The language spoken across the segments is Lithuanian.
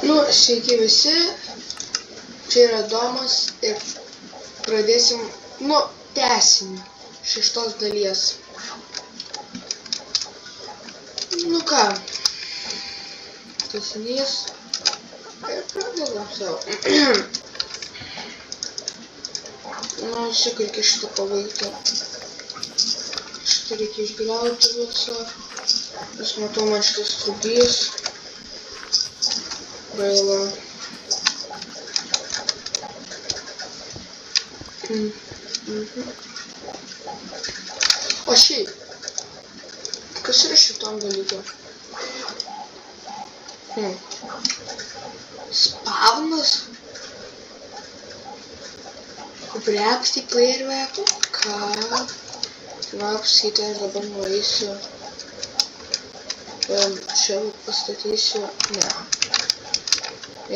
Nu, sveiki visi, čia yra Domas ir pradėsim, tęsim 6 dalies. Nu ką, tęsinys ir pradedam savo. Šiek reikia šitą pabaigti. Šitą reikia išgriauti visą. Aš matau, man šitas trukdys. Gaila. O šiaip, kas yra šitam dalykam? Spawnas? Reakcijai player vietų? Ką? Apskaitę, aš dabar nueisiu. Čia pastatysiu. Ne.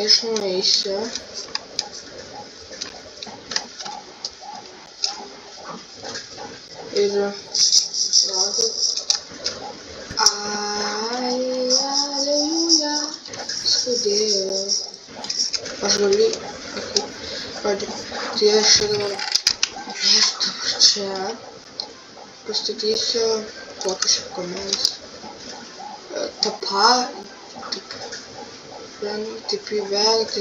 Aš nueisiu. Ir Aleliuja. Skaudėjo. Aš galiu. Žodžiu. Tai aš dabar čia pastatysiu tokius komentus. Taip įvek.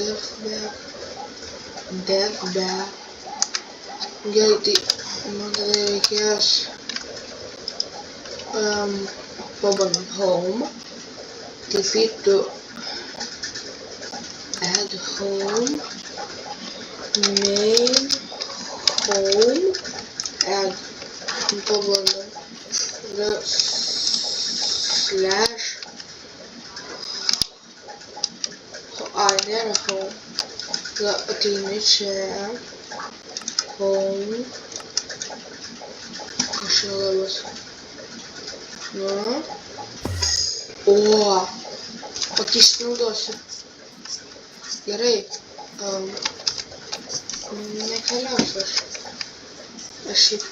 Gerai, tai man tada reikės pabandom home. Defeat to add home. Main home. Add pabandom. Slash. Nėra home. Ateini čia. Home. Aš nelabas. O tai išnaudosiu. Gerai. Nekeliausiu aš. Aš šiaip.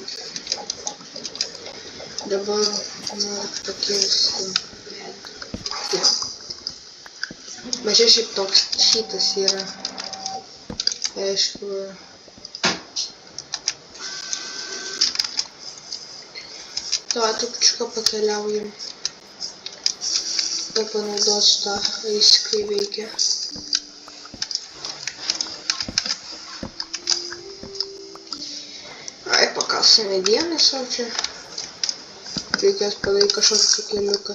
Dabar noriu pakeisti. Bet čia šiaip toks šitas yra. Aišku. Trupučiuką pakeliaujam. Ir panaudosiu tą, jis kai veikia. Pakasame dieną savo čia. Reikės padaryti kažkokį keliuką.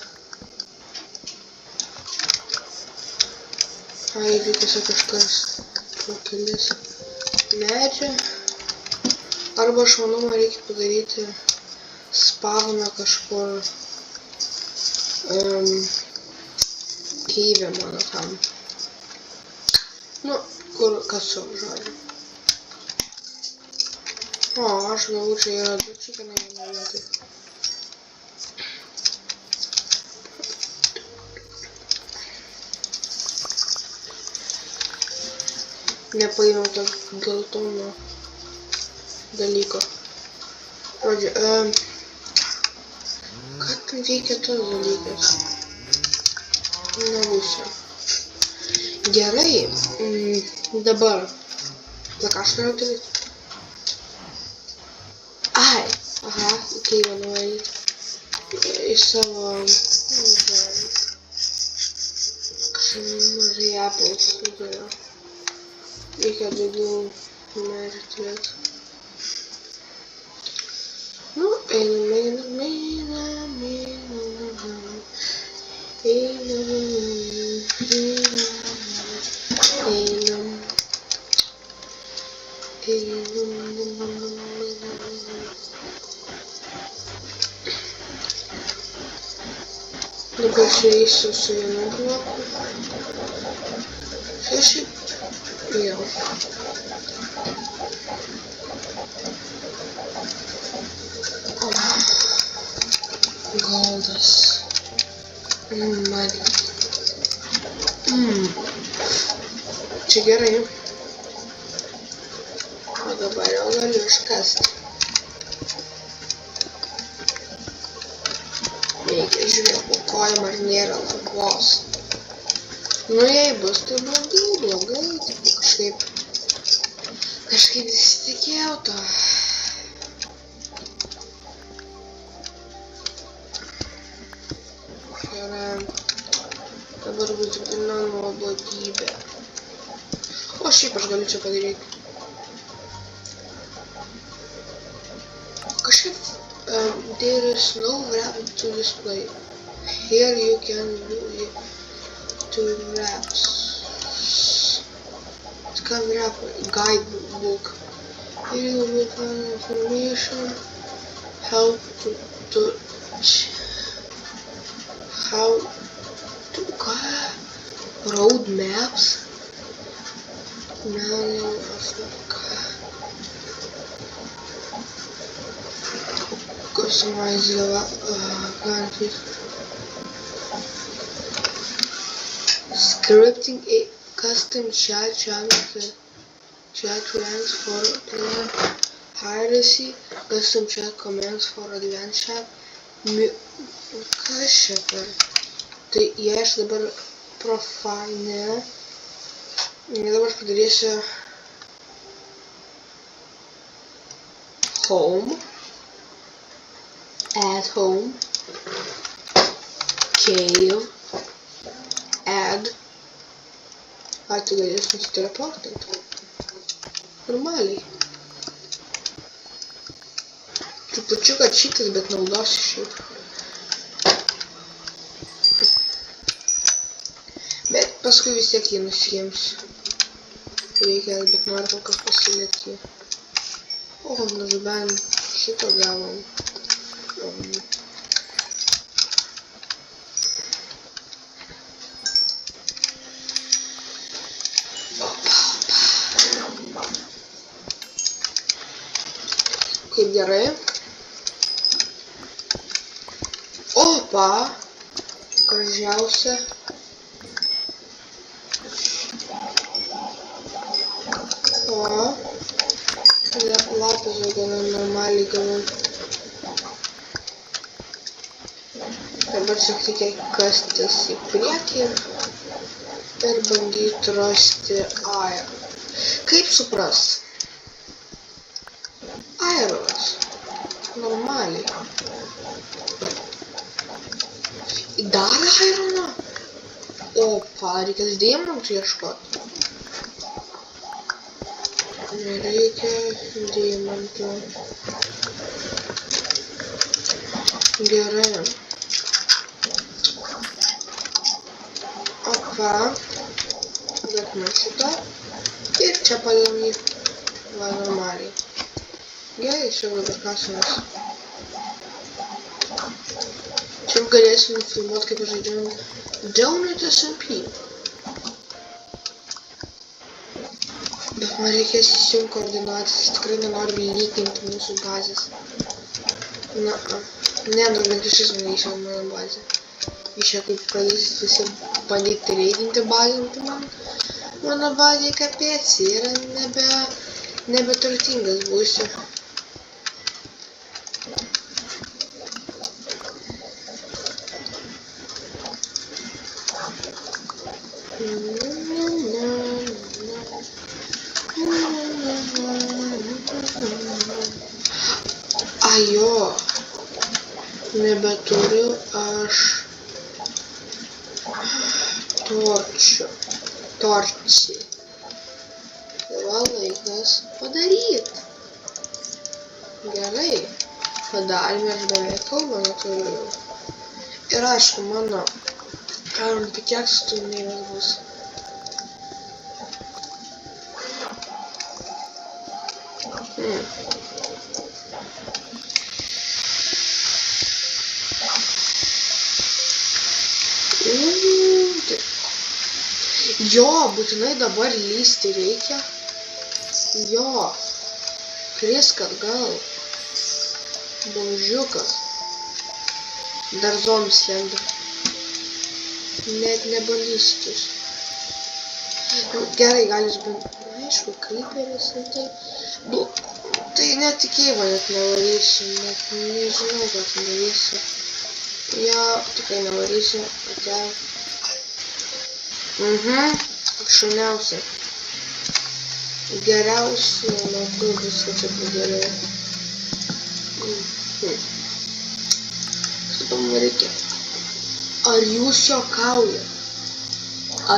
Reikėsi kažkas pakelis medžią. Arba aš manau, man reikia padaryti spawną kažkur Kyvė mano tam. Kur kasu, žodžiu. Aš galbūt čia yra du čikinai viena vietai. Nepaėmiau to geltono dalyko. Žodžiu, ką ten veikia tas dalykas? Nebūsiu. Gerai, dabar. Ką aš noriu daryti? Aha, Kyvę nuvaryti. Į savo... Kažkaip mažai apples sudariau. Reikia daugiau medžių turėti. Dabar čia eisiu su vienu bloku. Čia šiaip jau. Goldas. Money. Čia gerai. O dabar jau galiu iškasti. žiūrėk, po kojom ar nėra lagos. Nu jei bus, tai blogai, tai kažkaip nesitikėjau to. Dabar bus gana nuobodybė. O šiaip aš galiu čia padaryti. Kažkaip there is no wrap to display. Here you can do two wraps. It's called wrap guidebook. Here you will find information how to road maps. Manual of customize country. Scripting a custom chat channel chat ranks for piracy, custom chat commands for advanced chat. Kas čia per? Tai jei aš dabar profile, dabar aš padarysiu home, add home, cave, add. Ar tai galės nusiteleportinti? Normaliai. Trupučiuką cheatas, bet naudosiu šiaip. Bet paskui vis tiek jį nusiims. Reikia, bet noriu kol kas pasilikti. O, nu bent šito gavom. Kaip gerai. Opa! Gražiausia. O. Lapus gana normaliai gavau. Dabar šiek tiek kastis į priekį ir bandyti rasti airą. Kaip suprast? Aironas. Normaliai. Dar aironą? Opa, reikės deimantų ieškoti. Nereikia deimantų. Gerai. Opa. Atme šitą. Ir čia padėjom jį. Va, normaliai. Gerai, čia dabar kasamas. Čia galėsiu nufilmuoti, kaip žaidžiam Donut SMP. Bet man reikės įsijungti koordinacijas, tikrai nenoriu lyginti mūsų bazės. Na, bent iš vis man įsijungti mano bazę. Iš čia kaip pradėsit visi bandyti reidinti bazėm, tai mano bazė kapėci yra nebeturtingas būsiu. Ajo, nebeturiu aš torčių. Dabar laikas padaryti. Gerai, padarėme, aš beveik kalbą neturiu. Ir aišku, mano Iron pickaxe tunėjimas bus. Jo, būtinai dabar lysti reikia. Jo, krisk atgal. Baužiukas. Dar zombis lenda. Net nebandysitis. Gerai, gali išbandyti. Aišku, creeperis ir tai. Tai netikėjimą net nevarysiu. Net nežinau, kad nevarysiu. Jo, tikrai nevarysiu. Ate. Šauniausia. Geriausia, matau viską čia padarė. Kaip man reikia? Ar jūs juokauja?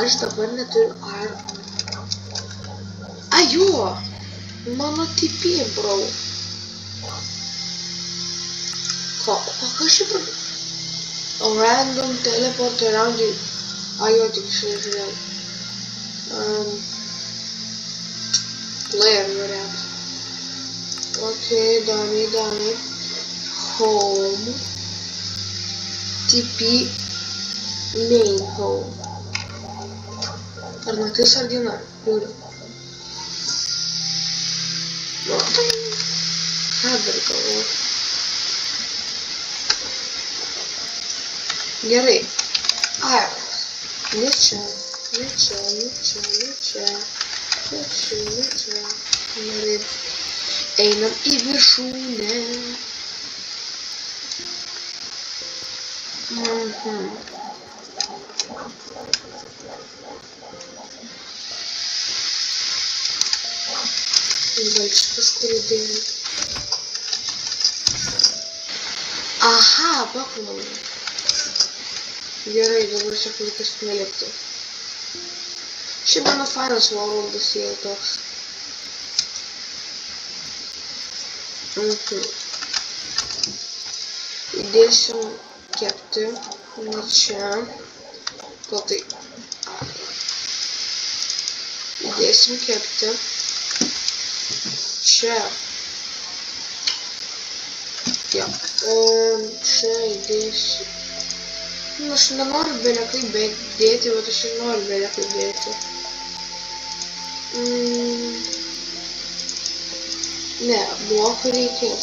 Aš dabar neturiu ar... Ajo! Mano TP, bro. Ko kas čia pradėjo? Random teleport around you. Ajo, tik žiūrėjau. Player variant. Okay, dami. Home. TP. Main home. Ar naktis ar diena? Žiūriu. Ką dar galvoju? Gerai. Ne čia. Gerai. Einam į viršūnę. Gal čia kažkur įdėjau. Aha, paklau. Gerai, dabar čia klikas neliktų. Šiaip mano fainas valdas jau toks. Įdėsim kepti. Ne čia. To tai. Įdėsim kepti. Čia. Jo. Čia įdėsiu. Aš nenoriu belekaip dėti, bet aš ir noriu belekaip dėti. Ne, blokų reikės.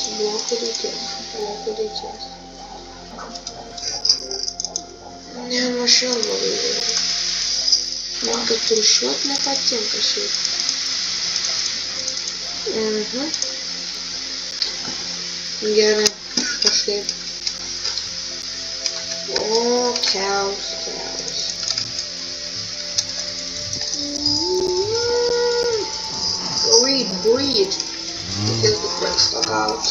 Ne, nu aš jau labai gerai. Man kad rūšiuot nepatinka šiaip. Gerai, kažkaip. O, cows. Breed. Because the bread stuck out.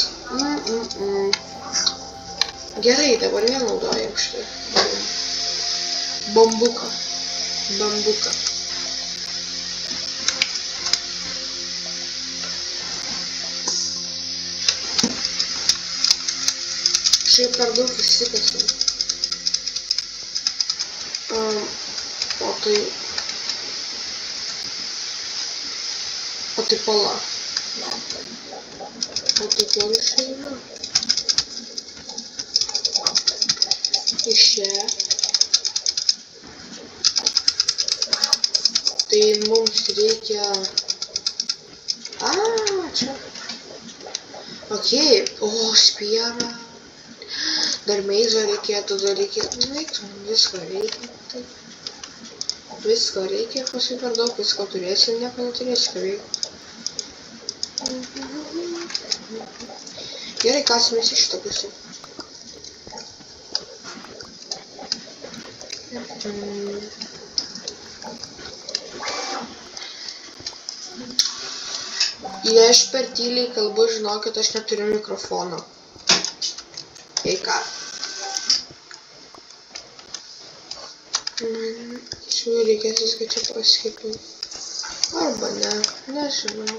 Gerai, dabar vėl naudojam šitą. Bambuką. Šiaip per daug įsikasim. O tai pala. O tai kėl išeina? Iš čia. Tai mums reikia... Čia. Okei, spjera. Dar meizo reikėtų, Viską reikia, paskui per daug, visko turėsi ir nieko neturėsi, ką veikti. Gerai, kasimės iš šitą pusę. Jei aš per tyliai kalbu, žinokit, aš neturiu mikrofono. Ei ką. Čia reikės viską čia paskipinti. Arba ne, nežinau.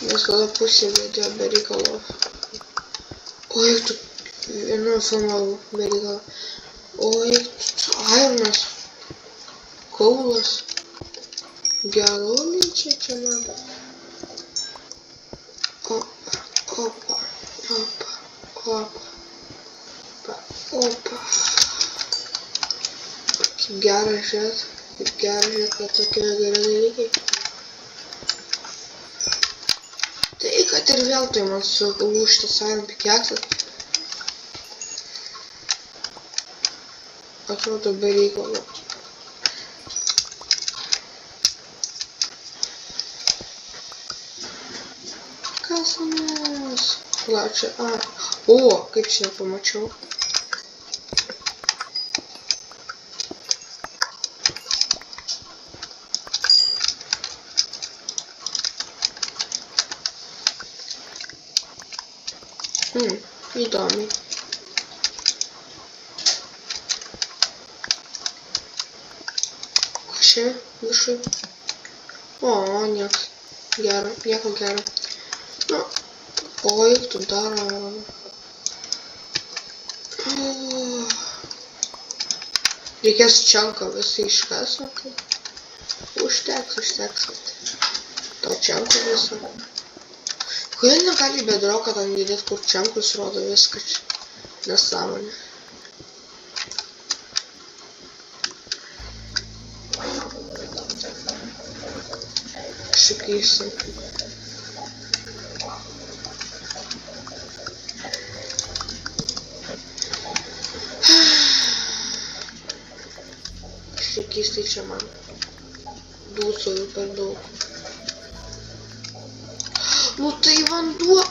Nes tada pusė video be reikalo. Oi, tu vienu filmavau be reikalo. Oi, Ironas. Kaulas. Gelolį čia man. Opa. Kaip gera žiūrėt, kad tokie geri dalykai. Tai kad ir vėl tai man sulūžtas Iron pikeksas. Atrodo be reikalo. Kasamės. Pala, čia, o, kaip čia nepamačiau. Įdomiai. Ką čia viršui? O, nieko gero. Nu, oi, tu daro. Reikės čanką visą iškasnoti. Užteks. Tau čanką visą. Kodėl negali bedroką tam įdėti, kur čankus rodo viską čia? Nesąmonė. Kažkaip keista. Kažkaip keistai čia man. Dūsauju per daug. Nu tai vanduo.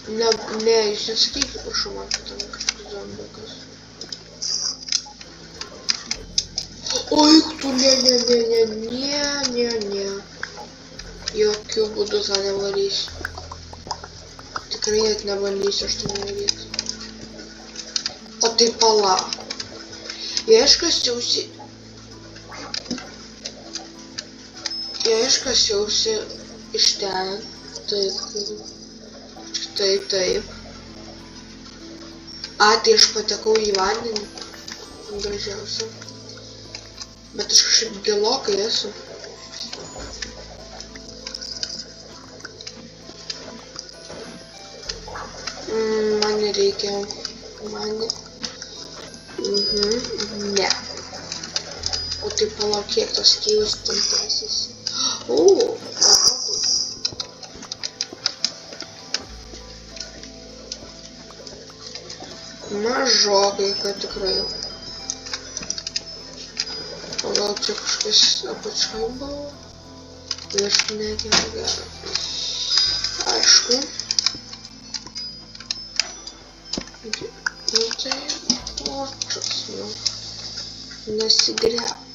Ne, jūs nesakykit, prašau man, kad ten kažkoks zombiukas. Oi, tu ne. Jokių būdų tą nevarysiu. Tikrai net nebandysiu aš tai nevaryti. O tai pala. Jei aš kasiausi iš ten. Taip. Tai aš patekau į vandenį. Gražiausia. Bet aš kažkaip gelokai esu. Man nereikia. Ne. O tai palauk, kiek tos kyvas ten tęsiasi. Mažokai, kad tikrai. O gal čia kažkas apačioj buvo? Aišku, negera gero. Aišku. Nu tai točas, nu. Nesigriautų.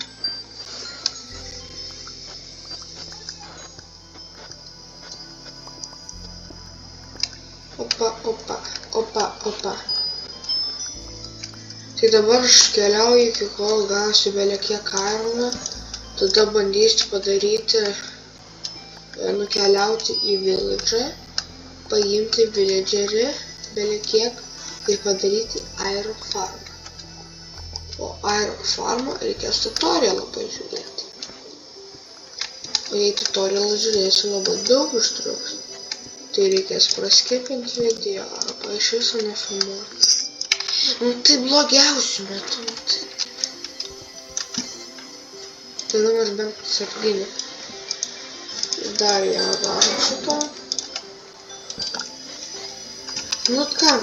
Opa. Tai dabar aš keliauju iki kol gausiu belekiek irono, tada bandysiu padaryti, nukeliauti į village'ą, paimti villagerį belekiek ir padaryti iron farmą. O iron farmą reikės tutorialą pažiūrėti. O jei tutorialą žiūrėsiu labai daug užtruks, tai reikės praskipinti video arba iš viso nefilmuoti. Nu tai blogiausiu metu. Tada mes bent sarginį. Dar vieną darom šito. Nu ką,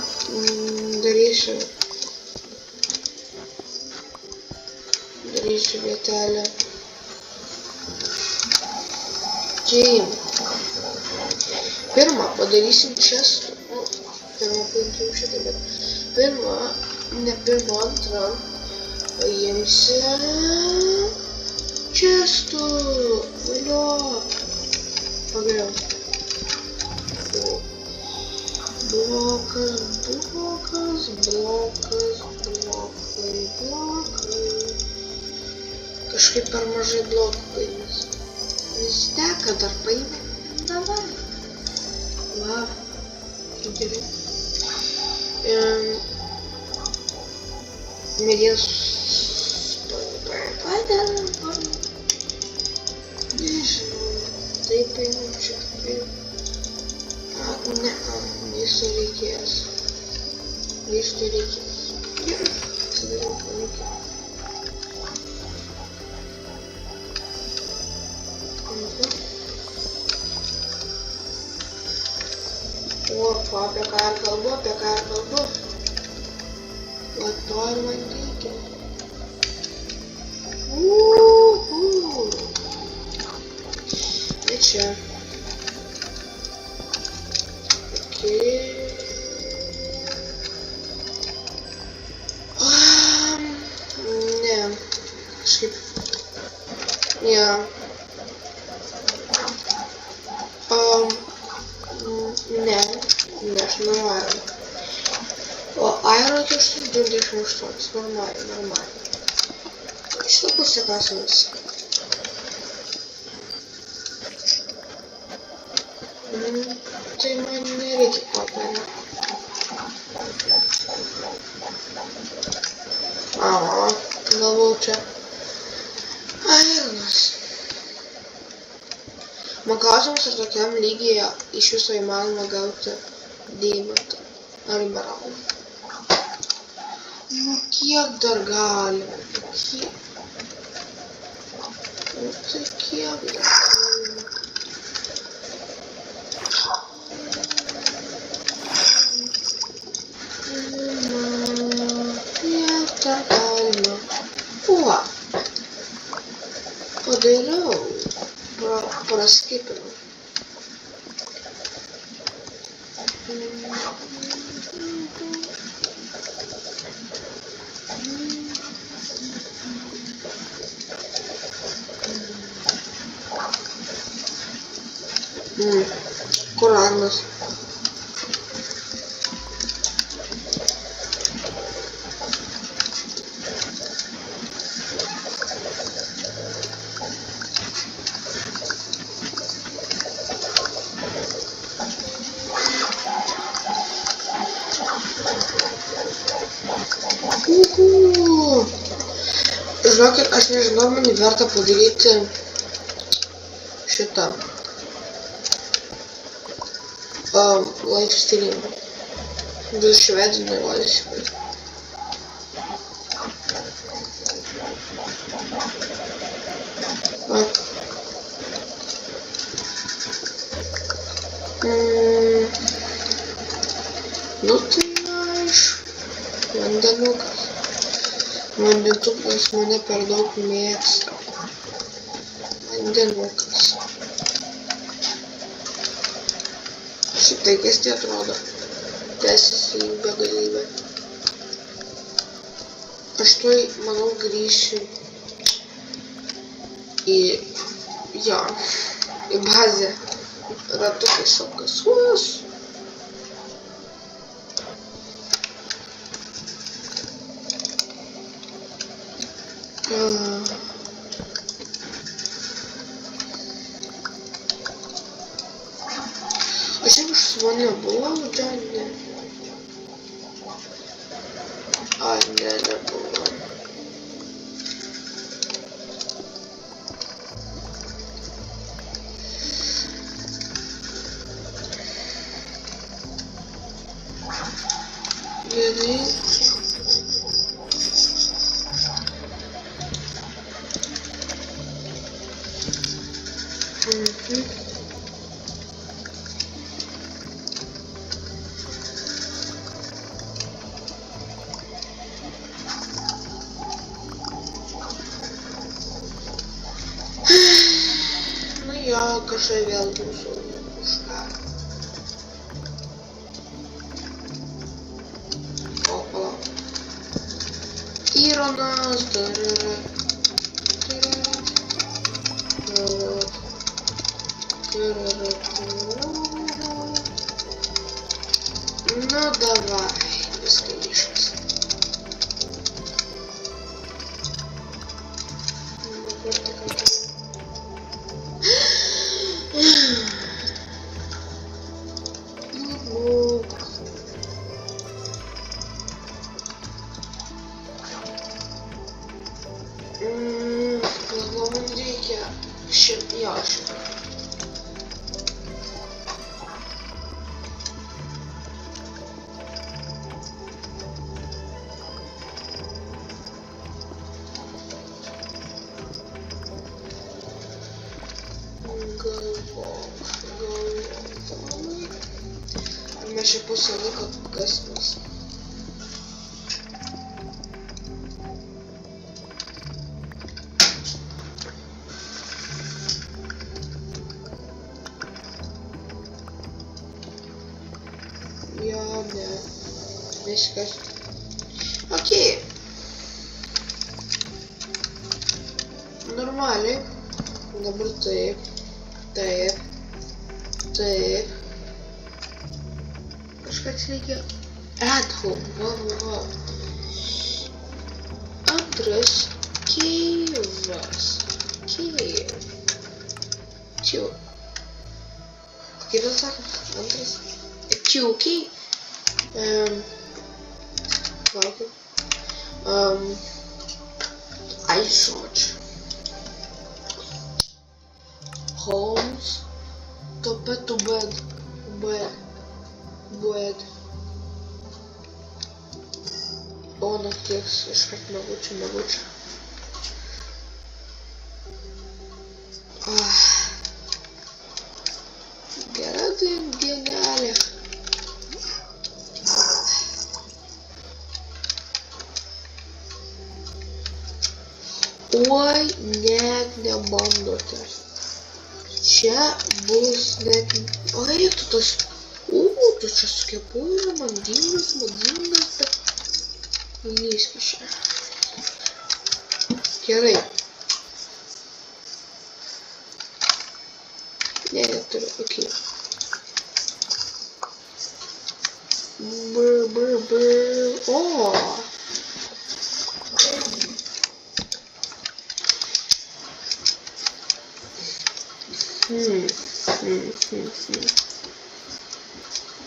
darysiu vietelę. Pirmą padarysim čestų. Pirmą paimkim šitą, bet antrą paimsim čestų. Valio. Pagaliau. Blokai. Kažkaip per mažai blokų paimės. Vis teka dar paimė. Davai. Va. Gerai. Medienos padedam. Nežinau. Taip paimam šiek tiek. Ne, maisto reikės. Gerai. Pasidariau palikį. O, apie ką ir kalbu. Va to ir man reikia. Tai čia. Okay. nu Iron. O Iron 98, normaliai. Šitą pusę kasamas. Tai man nereikia paperio. Galvau čia Ironas. Man klausimas, ar tokiam lygyje iš viso įmanoma gauti deimantą ar emeraldą. Nu kiek dar galima? Tai kiek dar galima? Kiek dar galima? Uva! Padariau. Praskipinau. Kur Agnas? Žinokit, aš nežinau, man verta padaryti šitą live stream. Vis švedinai rodėsi. Nu tai aišku, vandenukas. Vandentukas mane per daug mėgsta. Vandenukas. Šitai keistai atrodo. Tęsiasi į begalybę. Aš tuoj, manau, grįšiu į bazę. Ratukai sukasuos. Aš jau su manimi buvau, ne. Ne, nebuvau. Gerai. Nu jo, kažkai vėl mūsų kažką. O, palauk. Ironas, nu davai, viską iškas. Man reikia šitą. Mes čia pusę laiko kasmės. Jo, ne. Viskas. Okei. Normaliai. Dabar taip. kažkas reikia. At home, va. Antras keivas. Čia. Kaip tas sakom? Antras. Čiaukiai. Laukiu. Ice watch. Holmes. To bed. O, nakties iškart mėgučiu. Gera dienelė. Oi, net nebandote. Čia bus net... Oi, tu tas... Tu čia su kepurė, madingas, bet... Įlyski čia. Gerai. Ne, neturiu, okei. O!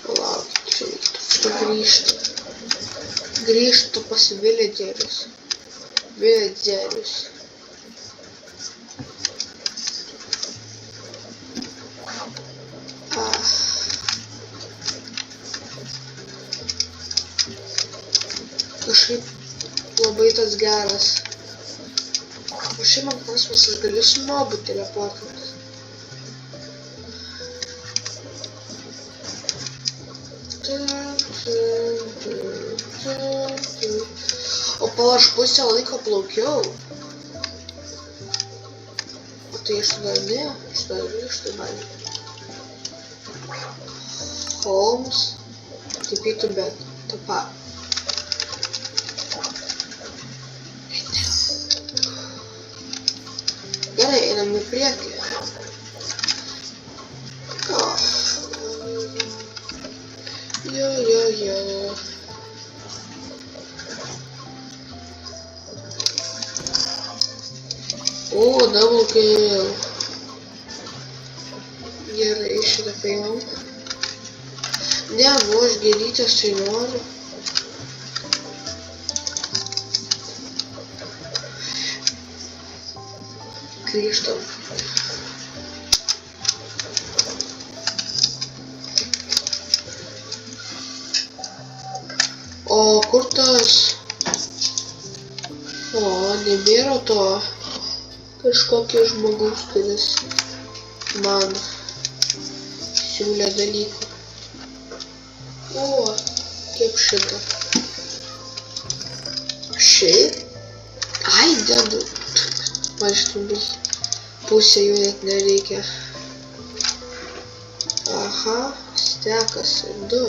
Palauk, čia reiktų grįžtų pas villagerius. Kažkaip labai tas geras. O šiaip man klausimas, aš galiu su mobu teleportuotis. O pala aš pusę laiko plaukiau. O tai aš tada ne, aš tada grįžtu man. Holmes, tipytų bet, tapa. Gerai, einam į priekį. Jo. O, double kill. Gerai, šitą paimam. Ne, aš gėlytės tai noriu. Grįžtam. O kur tas? O, nebėra to kažkokio žmogaus, kuris man siūlė dalykų. O, kaip šitą. Šiaip? Ai, dedu. Man šitų pusė jų net nereikia. Aha, stekas ir 2.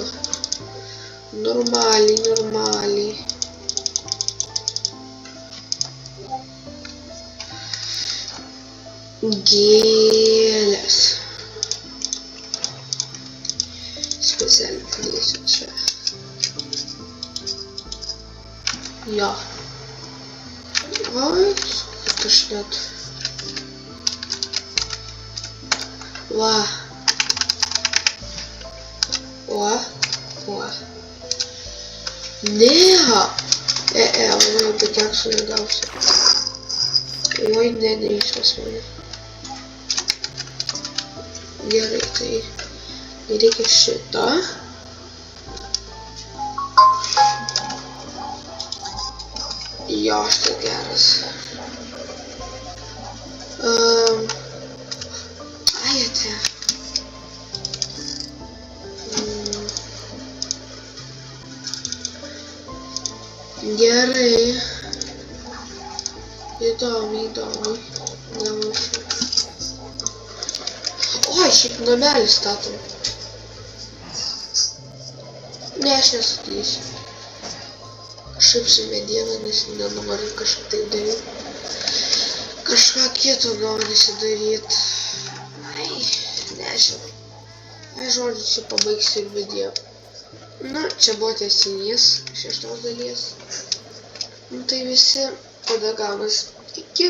Normaliai. Gėlės. Specialiai padėsiu čia. Jo. Oi, kad aš net... Va. Ne! Manau, apie keksų negausiu. Oi, neišras mane. Gerai, tai reikia šitą. Jo, štai geras. Ajate. Gerai. Įdomu. Nemušu. Oi, šiaip namelį statom. Ne, aš nesakysiu. Kažkaip su mediena, nes nenoriu kažką tai daryti. Kažką kito norisi daryti. Ai, nežinau. Ai, žodžiu, čia pabaigsiu ir video. Na, čia buvo tęsinys 6 dalies. Nu, tai visi tada gavus iki